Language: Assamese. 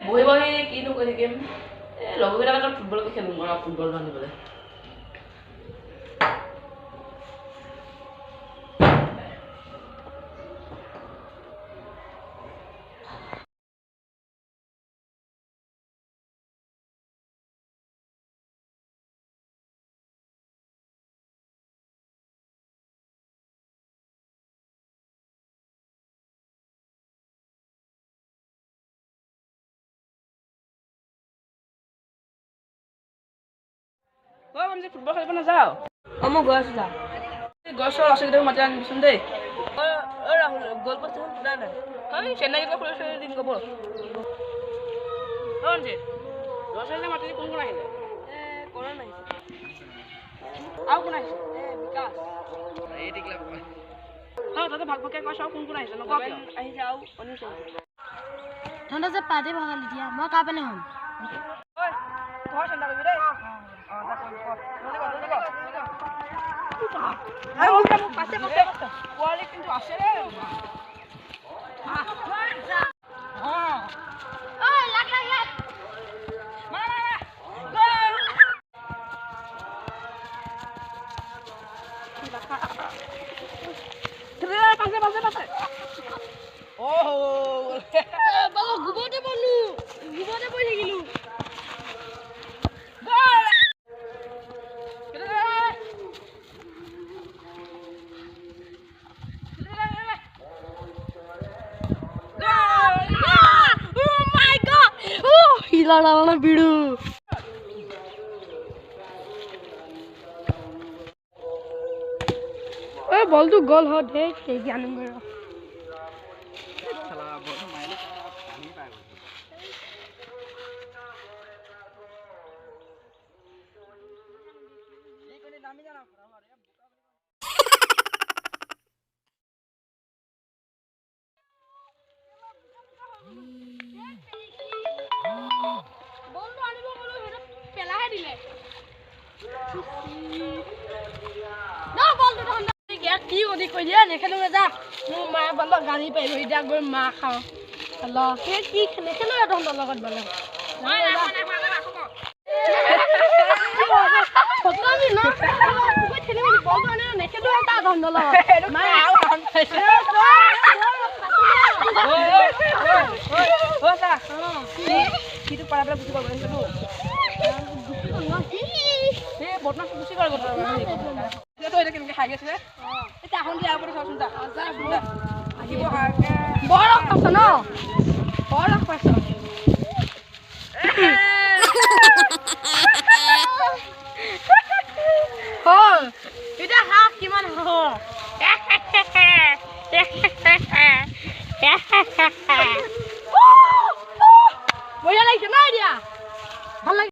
বহি বহি কিনো কৰি থাকিম লগৰকেইটাৰ লগত ফুটবলকে খেলোঁ মই ফুটবল আনিবলৈ আমি ফুটবল খেলিব নাযাওঁ মই গৈ আছোঁ যা গছৰ লছকেইটাও মাতি আনিবিচোন দেই ৰাহুল গ'ল পষ্ট সোধা নাই হয় চেন্নাই খুলিছে দিন ক'ব ৰঞ্জিত ল'ৰা-ছোৱালীয়ে মাতি কোন কোন আহিলে কৰণ আহিছে আৰু কোন আহিছে বিকাশ তাতে ভাগ ভাগকৈ কৈছ আৰু কোন কোন আহিছে নকওঁ আহিছে আৰু অনিল তহঁতে যে পাৰ্টি ভগালি দিয়া মই কাৰ পেনে হ'ম ঘৰ চিন্তা কৰিবি দেই পোৱালি কিন্তু আছে গোবৰতে বলো গোবৰতে পৰি থাকিলো Hilang biru. Ball tu goal hot hai, kayak gini mera. কি অধি কৈ দিয়া নেখেলো যা মোৰ মায়ে বলক গাড়ী পাই হৈ দিয়া গৈ মা খাওঁ হেল্ল' সেই কি নেখেলো তহঁতৰ লগত বলে খাই গৈছিলে এতিয়া এখন দিয়া আপুনি চাওচোন বৰ লগ পাইছ ন বৰ লগ পাইছ